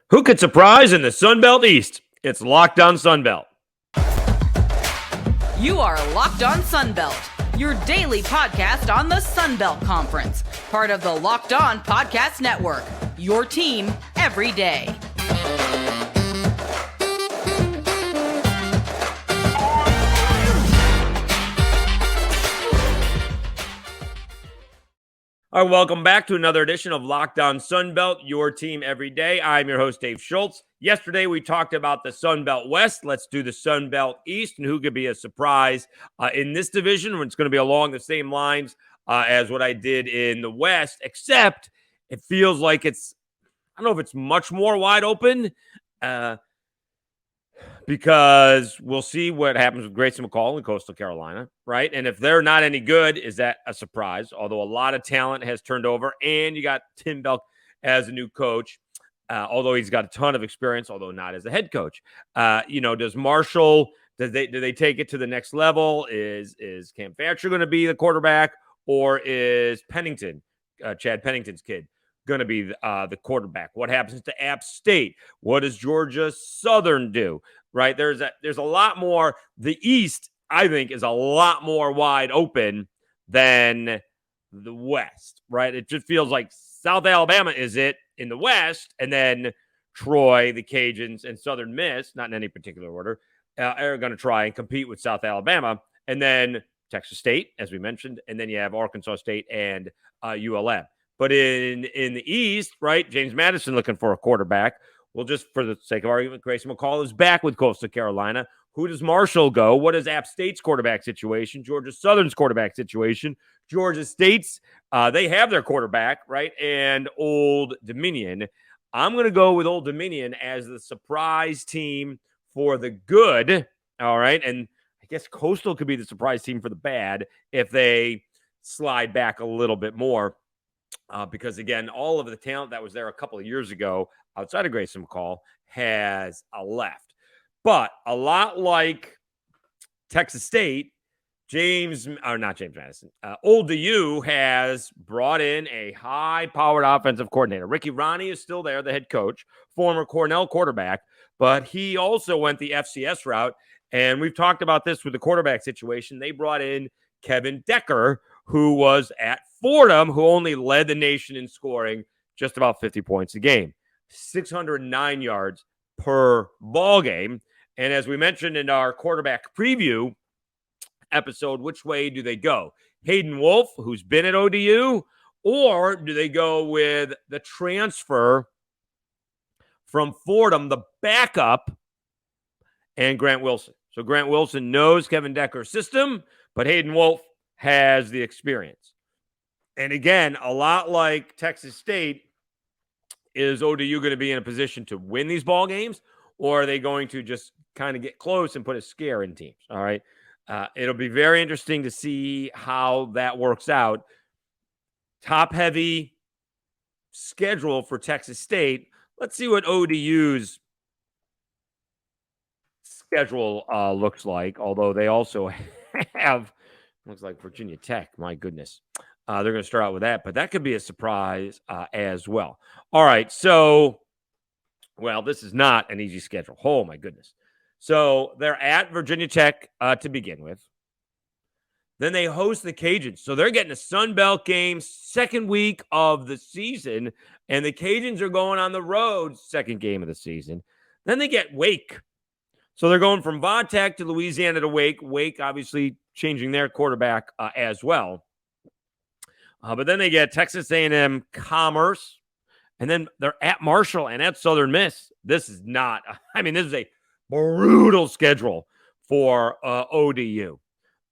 Who could surprise in the Sun Belt East? It's Locked On Sun Belt. You are Locked On Sun Belt, your daily podcast on the Sun Belt Conference, part of the Locked On Podcast Network, your team every day. All right, welcome back to another edition of Locked On Sun Belt, your team every day. I'm your host, Dave Schultz. Yesterday, we talked about the Sun Belt West. Let's do the Sun Belt East and who could be a surprise in this division. It's going to be along the same lines as what I did in the West, except it feels like I don't know if it's much more wide open because we'll see what happens with Grayson McCall in Coastal Carolina, right? And if they're not any good, is that a surprise? Although a lot of talent has turned over, and you got Tim Belk as a new coach, although he's got a ton of experience, although not as a head coach. Does Marshall, do they take it to the next level? Is Cam Thatcher going to be the quarterback, or is Pennington, Chad Pennington's kid, going to be the quarterback? What happens to App State? What does Georgia Southern do? Right? There's a lot more. The East, I think, is a lot more wide open than the West, right? It just feels like South Alabama is it in the West, and then Troy, the Cajuns, and Southern Miss, not in any particular order, are going to try and compete with South Alabama, and then Texas State, as we mentioned, and then you have Arkansas State and ULM. But in the East, right, James Madison looking for a quarterback. Well, just for the sake of argument, Grayson McCall is back with Coastal Carolina. Who does Marshall go? What is App State's quarterback situation? Georgia Southern's quarterback situation? Georgia State's, they have their quarterback, right? And Old Dominion. I'm going to go with Old Dominion as the surprise team for the good, all right? And I guess Coastal could be the surprise team for the bad if they slide back a little bit more. Because, again, all of the talent that was there a couple of years ago outside of Grayson McCall has left. But a lot like Texas State, Old DU has brought in a high-powered offensive coordinator. Ricky Ronnie is still there, the head coach, former Cornell quarterback, but he also went the FCS route. And we've talked about this with the quarterback situation. They brought in Kevin Decker, who was at Fordham, who only led the nation in scoring just about 50 points a game, 609 yards per ball game. And as we mentioned in our quarterback preview episode, which way do they go? Hayden Wolf, who's been at ODU, or do they go with the transfer from Fordham, the backup, and Grant Wilson? So Grant Wilson knows Kevin Decker's system, but Hayden Wolf has the experience. And again, a lot like Texas State, is ODU going to be in a position to win these ball games, or are they going to just kind of get close and put a scare in teams? All right. It'll be very interesting to see how that works out. Top heavy schedule for Texas State. Let's see what ODU's schedule looks like, although they also have, looks like Virginia Tech. My goodness. They're going to start out with that, but that could be a surprise as well. All right, so, well, this is not an easy schedule. Oh, my goodness. So they're at Virginia Tech to begin with. Then they host the Cajuns. So they're getting a Sun Belt game second week of the season, and the Cajuns are going on the road second game of the season. Then they get Wake. So they're going from Va Tech to Louisiana to Wake. Wake obviously changing their quarterback as well. But then they get Texas A&M Commerce, and then they're at Marshall and at Southern Miss. This is not, this is a brutal schedule for ODU.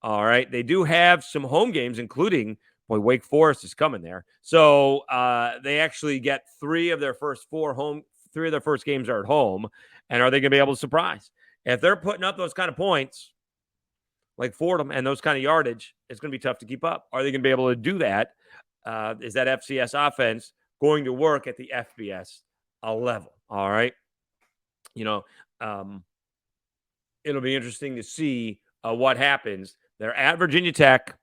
All right. They do have some home games, including, Wake Forest is coming there. So they actually get three of their first games are at home. And are they going to be able to surprise? If they're putting up those kind of points, like Fordham, and those kind of yardage, it's going to be tough to keep up. Are they going to be able to do that? Is that FCS offense going to work at the FBS level? All right. It'll be interesting to see what happens. They're at Virginia Tech.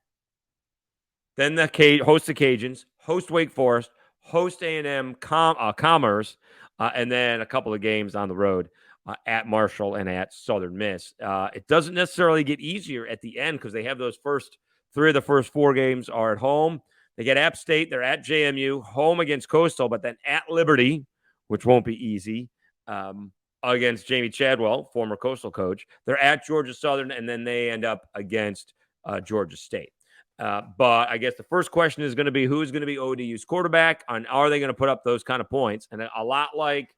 Then host the Cajuns, host Wake Forest, host A&M Commerce, and then a couple of games on the road at Marshall and at Southern Miss. It doesn't necessarily get easier at the end because they have those first 3 of the first 4 games are at home. They get App State, they're at JMU, home against Coastal, but then at Liberty, which won't be easy, against Jamie Chadwell, former Coastal coach. They're at Georgia Southern, and then they end up against Georgia State. But I guess the first question is going to be who's going to be ODU's quarterback, and are they going to put up those kind of points? And a lot like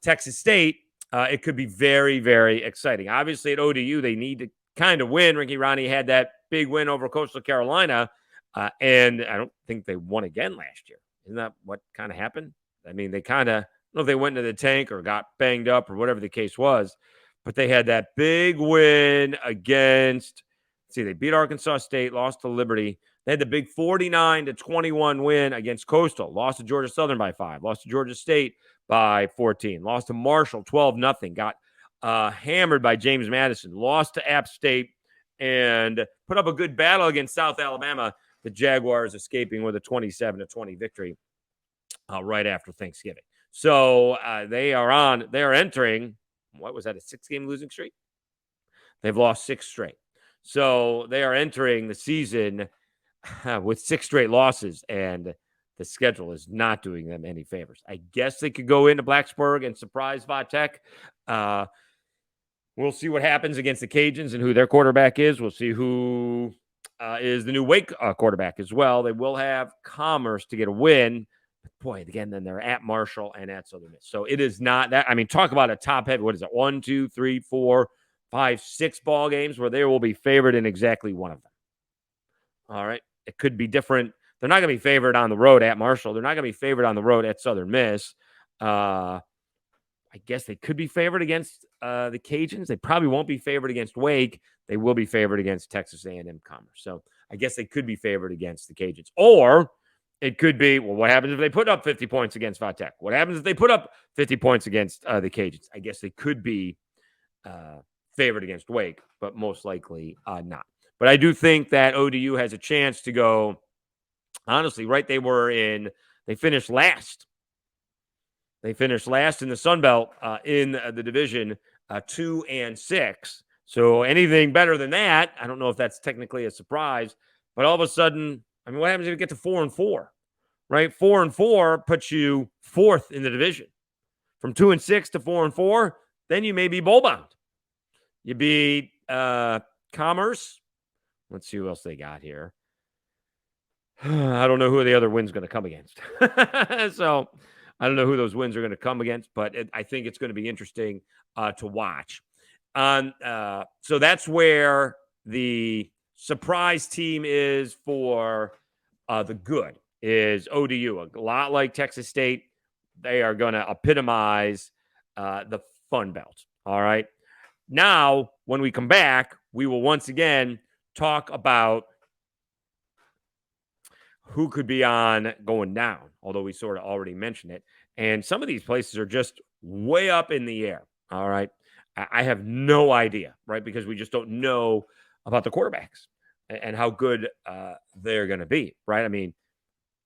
Texas State, it could be very, very exciting. Obviously, at ODU, they need to kind of win. Ricky Ronnie had that big win over Coastal Carolina, and I don't think they won again last year. Isn't that what kind of happened? I mean, they kind of, I don't know if they went into the tank or got banged up or whatever the case was, but they had that big win against, they beat Arkansas State, lost to Liberty. They had the big 49-21 win against Coastal, lost to Georgia Southern by 5, lost to Georgia State by 14, lost to Marshall 12-0, got hammered by James Madison, lost to App State, and put up a good battle against South Alabama. The Jaguars escaping with a 27-20 victory right after Thanksgiving. So they are entering, what was that, a 6-game losing streak? They've lost 6 straight. So they are entering the season with 6 straight losses, and the schedule is not doing them any favors. I guess they could go into Blacksburg and surprise Va-Tech. We'll see what happens against the Cajuns and who their quarterback is. We'll see who is the new Wake quarterback as well. They will have Commerce to get a win. But boy, again, then they're at Marshall and at Southern Miss. So it is not that. I mean, talk about a top heavy. What is it? 1, 2, 3, 4, 5, 6 ball games where they will be favored in exactly one of them. All right. It could be different. They're not going to be favored on the road at Marshall. They're not going to be favored on the road at Southern Miss. I guess they could be favored against the Cajuns. They probably won't be favored against Wake. They will be favored against Texas A&M Commerce. So I guess they could be favored against the Cajuns. Or it could be, well, what happens if they put up 50 points against Va-Tech? What happens if they put up 50 points against the Cajuns? I guess they could be favored against Wake, but most likely not. But I do think that ODU has a chance to go, honestly, right? They finished last. They finished last in the Sun Belt in the division, 2-6. So anything better than that, I don't know if that's technically a surprise, but all of a sudden, I mean, what happens if you get to 4-4, right? 4-4 puts you 4th in the division. From 2-6 to 4-4, then you may be bowl bound. You beat Commerce. Let's see who else they got here. I don't know who the other win's going to come against. So I don't know who those wins are going to come against, but I think it's going to be interesting to watch. So that's where the surprise team is for the good is ODU. A lot like Texas State, they are going to epitomize the Fun Belt. All right. Now, when we come back, we will once again talk about who could be on going down, although we sort of already mentioned it. And some of these places are just way up in the air. All right. I have no idea, right? Because we just don't know about the quarterbacks and how good they're going to be, right? I mean,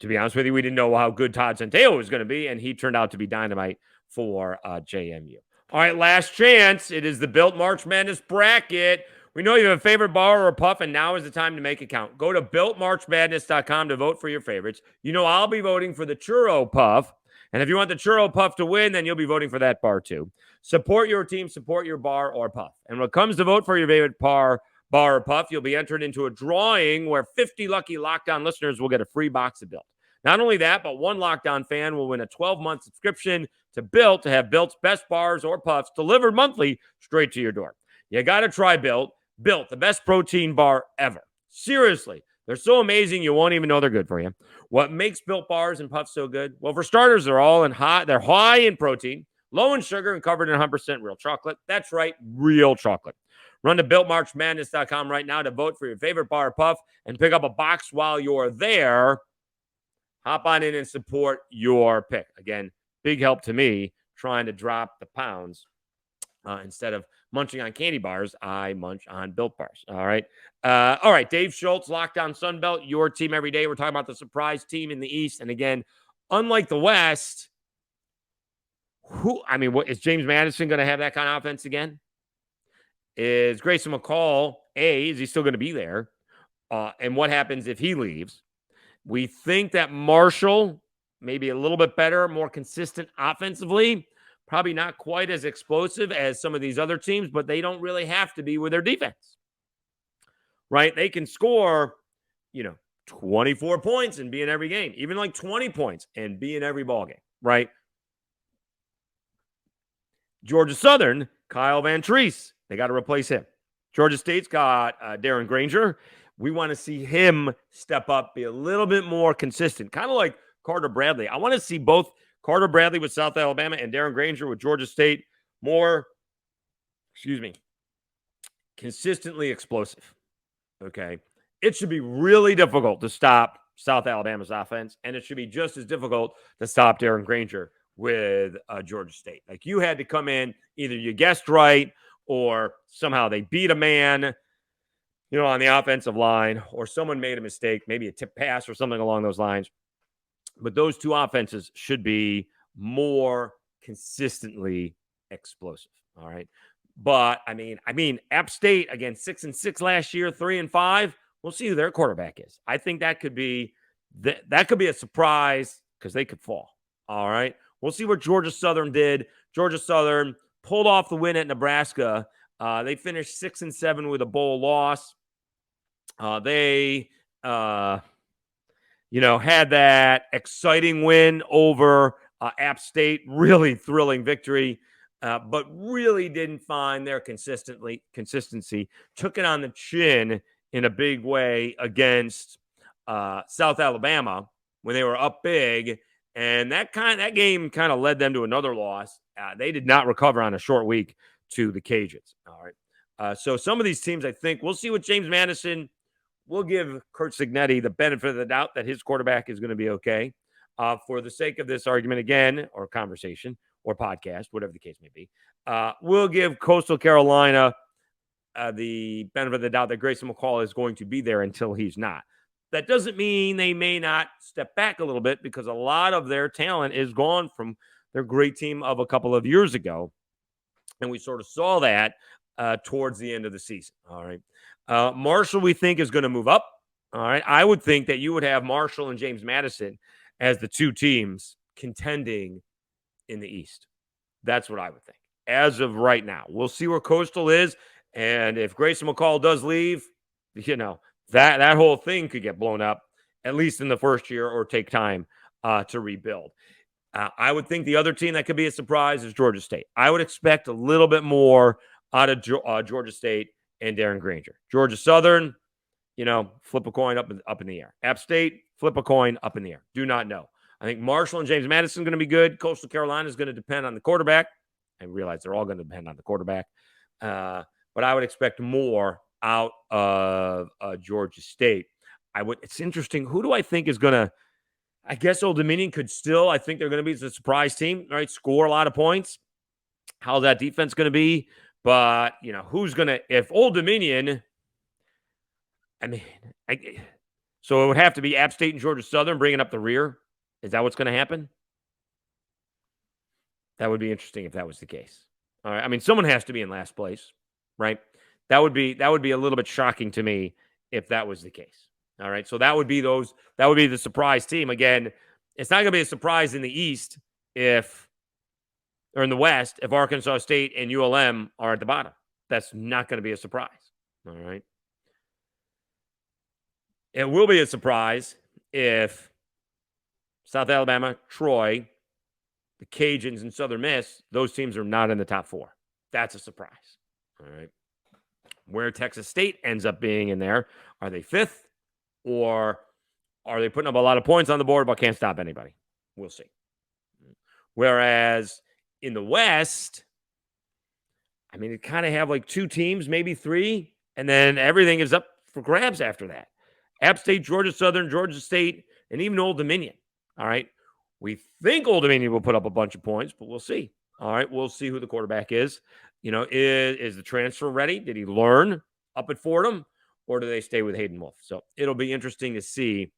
to be honest with you, we didn't know how good Todd Centeio was going to be, and he turned out to be dynamite for JMU. All right, last chance. It is the Built March Madness bracket. We know you have a favorite bar or a puff, and now is the time to make it count. Go to BuiltMarchMadness.com to vote for your favorites. You know I'll be voting for the Churro Puff, and if you want the Churro Puff to win, then you'll be voting for that bar too. Support your team, support your bar or puff. And when it comes to vote for your favorite bar or puff, you'll be entered into a drawing where 50 lucky Locked On listeners will get a free box of Built. Not only that, but one Locked On fan will win a 12-month subscription to Built to have Built's best bars or puffs delivered monthly straight to your door. You got to try Built. Built, the best protein bar ever. Seriously, they're so amazing you won't even know they're good for you. What makes Built bars and puffs so good? Well, for starters, they're high in protein, low in sugar, and covered in 100% real chocolate. That's right, real chocolate. Run to BuiltMarchMadness.com right now to vote for your favorite bar or puff and pick up a box while you're there. Hop on in and support your pick. Again, big help to me trying to drop the pounds Instead of munching on candy bars, I munch on Built Bars. All right. Dave Schultz, Lockdown Sunbelt, your team every day. We're talking about the surprise team in the East. And again, unlike the West, what is James Madison going to have that kind of offense again? Is Grayson McCall, is he still going to be there? And what happens if he leaves? We think that Marshall maybe a little bit better, more consistent offensively. Probably not quite as explosive as some of these other teams, but they don't really have to be with their defense, right? They can score, 24 points and be in every game, even like 20 points and be in every ball game, right? Georgia Southern, Kyle Van Treese, they got to replace him. Georgia State's got Darren Granger. We want to see him step up, be a little bit more consistent, kind of like Carter Bradley. I want to see both Carter Bradley with South Alabama and Darren Granger with Georgia State more, consistently explosive. Okay. It should be really difficult to stop South Alabama's offense, and it should be just as difficult to stop Darren Granger with Georgia State. Like, you had to come in, either you guessed right or somehow they beat a man, on the offensive line, or someone made a mistake, maybe a tip pass or something along those lines. But those two offenses should be more consistently explosive. All right. But I mean, App State, again, 6-6 last year, 3-5. We'll see who their quarterback is. I think that could be a surprise because they could fall. All right. We'll see what Georgia Southern did. Georgia Southern pulled off the win at Nebraska. They finished 6-7 with a bowl loss. They had that exciting win over App State, really thrilling victory, but really didn't find their consistency. Took it on the chin in a big way against South Alabama when they were up big, and that game kind of led them to another loss. They did not recover on a short week to the Cajuns. All right, so some of these teams, I think we'll see what James Madison. We'll give Curt Cignetti the benefit of the doubt that his quarterback is going to be okay. For the sake of this argument again, or conversation, or podcast, whatever the case may be, we'll give Coastal Carolina the benefit of the doubt that Grayson McCall is going to be there until he's not. That doesn't mean they may not step back a little bit, because a lot of their talent is gone from their great team of a couple of years ago. And we sort of saw that towards the end of the season. All right. Marshall, we think, is going to move up. All right. I would think that you would have Marshall and James Madison as the two teams contending in the East. That's what I would think as of right now. We'll see where Coastal is. And if Grayson McCall does leave, that whole thing could get blown up, at least in the first year, or take time to rebuild. I would think the other team that could be a surprise is Georgia State. I would expect a little bit more out of Georgia State and Darren Granger. Georgia Southern, flip a coin up in the air. App State, flip a coin up in the air. Do not know. I think Marshall and James Madison are going to be good. Coastal Carolina is going to depend on the quarterback. I realize they're all going to depend on the quarterback. But I would expect more out of Georgia State. It's interesting. Who do I think is going to, I guess Old Dominion could still, I think they're going to be the surprise team, right? Score a lot of points. How's that defense going to be? But, who's going to, if Old Dominion, so it would have to be App State and Georgia Southern bringing up the rear. Is that what's going to happen? That would be interesting if that was the case. All right. Someone has to be in last place, right? That would be a little bit shocking to me if that was the case. All right. So that would be the surprise team. Again, it's not going to be a surprise in the East or in the West if Arkansas State and ULM are at the bottom. That's not going to be a surprise. All right. It will be a surprise if South Alabama, Troy, the Cajuns, and Southern Miss, those teams are not in the top four. That's a surprise. All right. Where Texas State ends up being in there, are they fifth, or are they putting up a lot of points on the board but can't stop anybody? We'll see. Whereas in the West, you kind of have like two teams, maybe three, and then everything is up for grabs after that. App State, Georgia Southern, Georgia State, and even Old Dominion. All right. We think Old Dominion will put up a bunch of points, but we'll see. All right. We'll see who the quarterback is. Is the transfer ready? Did he learn up at Fordham, or do they stay with Hayden Wolf? So it'll be interesting to see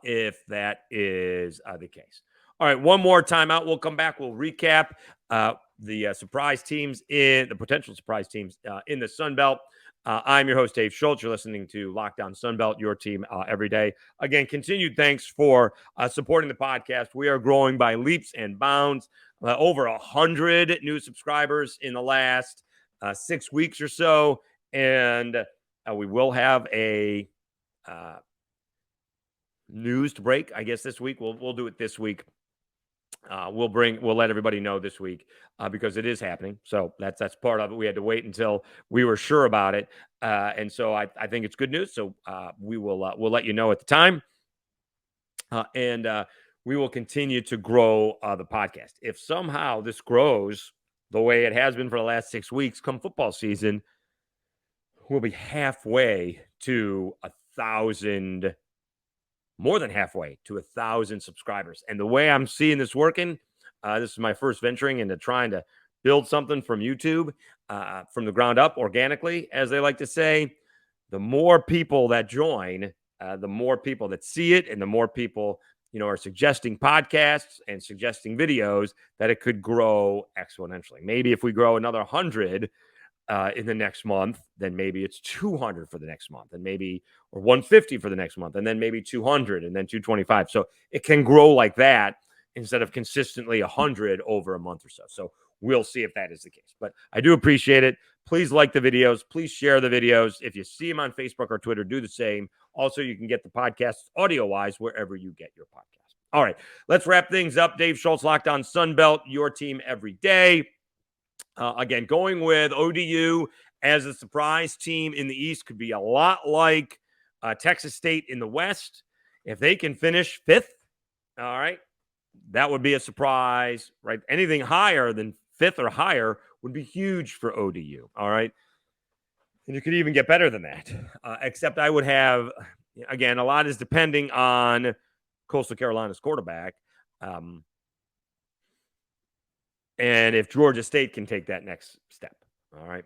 if that is the case. All right, one more timeout. We'll come back. We'll recap the surprise teams the potential surprise teams in the Sun Belt. I'm your host, Dave Schultz. You're listening to Lockdown Sunbelt, your team every day. Again, continued thanks for supporting the podcast. We are growing by leaps and bounds. Over 100 new subscribers in the last 6 weeks or so. And we will have a news to break, I guess, this week. We'll do it this week. We'll let everybody know this week because it is happening. So that's part of it. We had to wait until we were sure about it, and so I think it's good news. So we'll let you know at the time, and we will continue to grow the podcast. If somehow this grows the way it has been for the last 6 weeks, come football season, we'll be halfway to 1,000. More than halfway to 1,000 subscribers. And the way I'm seeing this working, this is my first venturing into trying to build something from YouTube from the ground up organically, as they like to say. The more people that join, the more people that see it, and the more people, are suggesting podcasts and suggesting videos, that it could grow exponentially. Maybe if we grow another 100 in the next month, then maybe it's 200 for the next month, and maybe, or 150 for the next month, and then maybe 200, and then 225. So it can grow like that instead of consistently 100 over a month or so. So we'll see if that is the case. But I do appreciate it. Please like the videos. Please share the videos. If you see them on Facebook or Twitter, do the same. Also, you can get the podcasts audio-wise wherever you get your podcast. All right, let's wrap things up. Dave Schultz, Locked On Sunbelt, your team every day. Again, going with ODU as a surprise team in the East could be a lot like Texas State in the West. If they can finish 5th, all right, that would be a surprise, right? Anything higher than 5th or higher would be huge for ODU, all right? And you could even get better than that, except I would have, again, a lot is depending on Coastal Carolina's quarterback. And if Georgia State can take that next step, all right.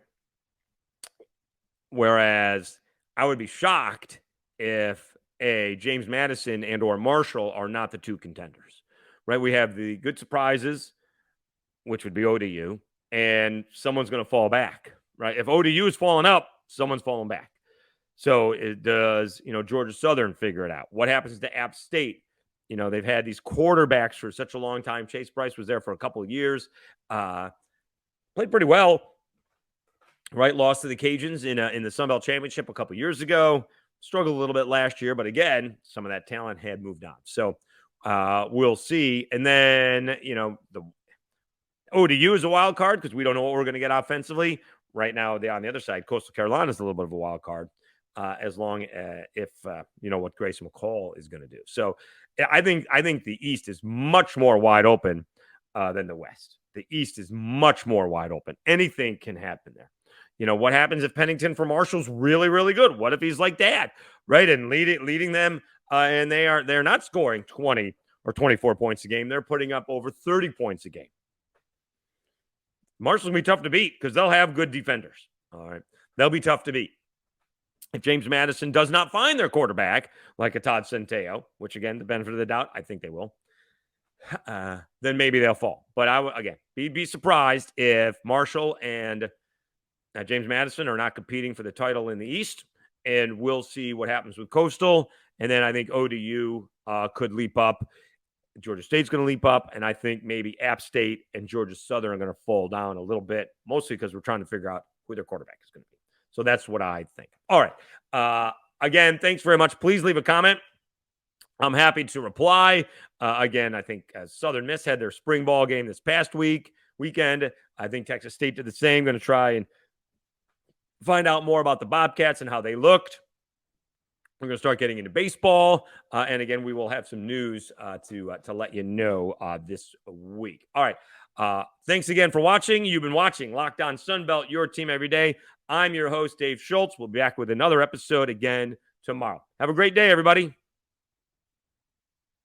Whereas I would be shocked if James Madison and or Marshall are not the two contenders, right? We have the good surprises, which would be ODU, and someone's going to fall back, right? If ODU is falling up, someone's falling back. So it does, Georgia Southern figure it out. What happens to App State? They've had these quarterbacks for such a long time. Chase Bryce was there for a couple of years. Played pretty well, right? Lost to the Cajuns in the Sun Belt Championship a couple of years ago. Struggled a little bit last year, but again, some of that talent had moved on. So we'll see. And then, the ODU is a wild card because we don't know what we're going to get offensively. Right now, on the other side, Coastal Carolina is a little bit of a wild card. As long if what Grayson McCall is going to do. So I think the East is much more wide open than the West. The East is much more wide open. Anything can happen there. What happens if Pennington for Marshall's really, really good? What if he's like that, right? And leading them, and they're not scoring 20 or 24 points a game. They're putting up over 30 points a game. Marshall's going to be tough to beat because they'll have good defenders. All right. They'll be tough to beat. If James Madison does not find their quarterback, like a Todd Centeio, which, again, the benefit of the doubt, I think they will, then maybe they'll fall. But I would, again, be surprised if Marshall and James Madison are not competing for the title in the East, and we'll see what happens with Coastal. And then I think ODU could leap up. Georgia State's going to leap up, and I think maybe App State and Georgia Southern are going to fall down a little bit, mostly because we're trying to figure out who their quarterback is going to be. So that's what I think. All right. Again, thanks very much. Please leave a comment. I'm happy to reply. Again, I think Southern Miss had their spring ball game this past weekend. I think Texas State did the same. Going to try and find out more about the Bobcats and how they looked. We're going to start getting into baseball. And again, we will have some news to let you know this week. All right. Thanks again for watching. You've been watching Locked On Sunbelt, your team every day. I'm your host, Dave Schultz. We'll be back with another episode again tomorrow. Have a great day, everybody.